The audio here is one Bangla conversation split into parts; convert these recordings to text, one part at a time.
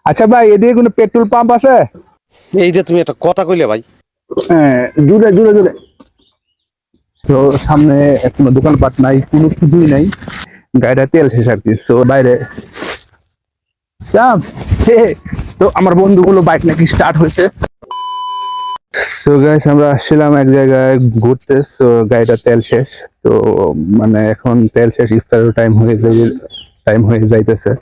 আচ্ছা ভাই, এদিকে কোনো পেট্রোল পাম্প আছে? এইটা তুমি একটা কথা কইলে ভাই। হ্যাঁ, জুড়ে জুড়ে জুড়ে। তো সামনে কোনো দোকানপাট নাই, কোনো কিছুই নাই, গাড়িটা তেল শেষ আর কি। তো বাইরে যাম। হে, তো আমার বন্ধুগুলো বাইক নাকি স্টার্ট হয়েছে। তো গাইস, আমরা আসছিলাম এক জায়গায় ঘুরতে, তো গাড়িটা তেল শেষ। তো মানে এখন তেল শেষ, ইফতারের টাইম হয়ে যাইতেছে,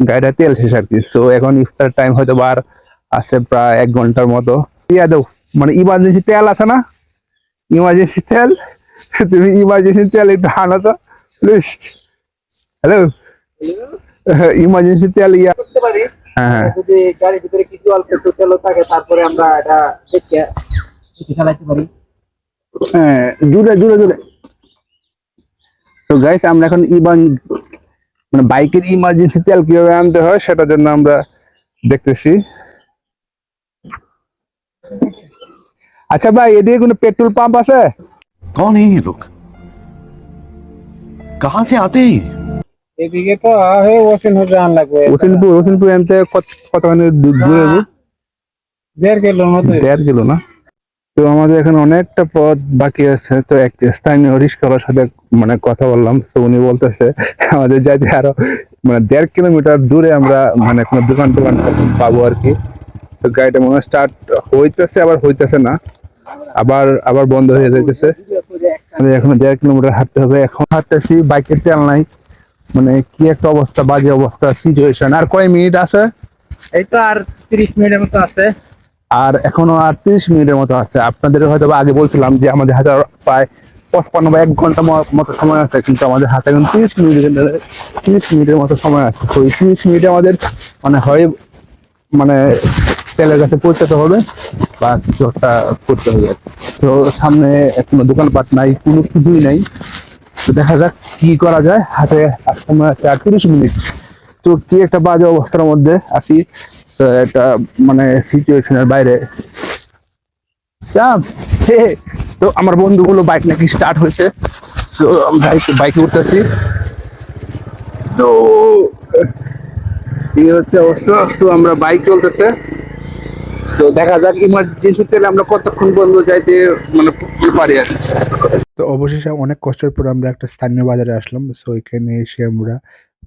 গাড়িটা তেল শেষ আর কি। তো এখন ইফতার টাইম হয়তো বার আছে প্রায় 1 ঘন্টার মতো। ইয়া দাও, মানে ইমার্জেন্সি তেল আছে না, ইমার্জেন্সি তেল, তুমি ইমার্জেন্সি তেল একটু আনো তো প্লিজ। হ্যালো, ইমার্জেন্সি তেল ইয়া। করতে পারি। হ্যাঁ হ্যাঁ যদি গাড়ির ভিতরে কিছু অল্প একটু তেলও থাকে, তারপরে আমরা এটা দেখে চালাইতে পারি। হ্যাঁ, জুড়ে জুড়ে জুড়ে। তো গাইস, আমরা এখন মানে বাইকের ইমার্জেন্সি তেল কিভাবে আনতে হয় সেটার জন্য আমরা দেখতেছি। আচ্ছা ভাই, এদিকে কোনো পেট্রোল পাম্প আছে? कौन है ये लोग? कहां से आते हैं ये? এদিকে তো হয়ে ওয়াশিং জান লাগবে। ওসিনপুর এনতে কতখানি দূরে? 1.5 কিলোর মতো। 1.5 কিলো না? তো আমাদের এখানে অনেকটা পথ বাকি আছে। তো এক স্থানীয় রিস্কাওয়ালার সাথে মানে কথা বললাম, তো উনি বলতেছে আমাদের যাইতে আরো মানে 1.5 কিলোমিটার দূরে আমরা মানে কোনো দোকান পাবো আর কি। তো গাড়িটা মনে হয় স্টার্ট হইতেছে, আবার হইতেছে না, আবার আবার বন্ধ হয়ে যাইতেছে। আমাদের এখন 1.5 কিলোমিটার হাঁটতে হবে। এখন হাঁটতেছি, বাইকের তেল নাই, মানে কি একটা অবস্থা, বাজে অবস্থা সিচুয়েশন। আর কয় মিনিট আছে? এই তো আর 30 মিনিটের মতো আছে। আর এখনো আর 30 মিনিটের মতো আছে। আপনাদের হয়তো আগে বলছিলাম যে আমাদের হাতে প্রায় 55 বা 1 ঘন্টা মতো সময় আছে, কিন্তু আমাদের হাতে এখন 30 মিনিটের মতো সময় আছে। তো এই 30 মিনিটে আমাদের মানে হয় মানে তেলের কাছে পৌঁছাতে হবে বা কিছু একটা করতে হবে। তো সামনে কোনো দোকানপাট নাই, কোনো কিছুই নাই। তো দেখা যাক কি করা যায়। হাতে আর সময় আছে আর 30 মিনিট। তো কি একটা বাজে অবস্থার মধ্যে আছি। তো একটা মানে সিচুয়েশনের বাইরে যাম। হে, তো আমার বন্ধুগুলো বাইক নাকি স্টার্ট হয়েছে, তো আমরা বাইকে উঠতেছি। তো এই হচ্ছে অবস্থা। তো আমরা বাইক চলতেছে। তো দেখা যাক ইমার্জেন্সি তেলে আমরা কতক্ষণ পর্যন্ত যাইতে মানে পারি আর কি। তো অবশেষে অনেক কষ্টের পর আমরা একটা স্থানীয় বাজারে আসলাম। সো এখানে এসে আমরা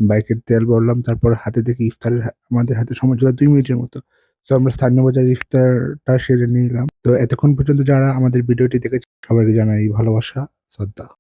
বাইকের তেল ভরলাম, তারপর হাতে দেখি ইফতারের আমাদের হাতে সময় ছিল 2 মিনিটের মতো। তো আমরা স্থানীয় বাজারে ইফতারটা সেরে নিলাম। তো এতক্ষণ পর্যন্ত যারা আমাদের ভিডিওটি দেখেছে সবাইকে জানাই ভালোবাসা, শ্রদ্ধা।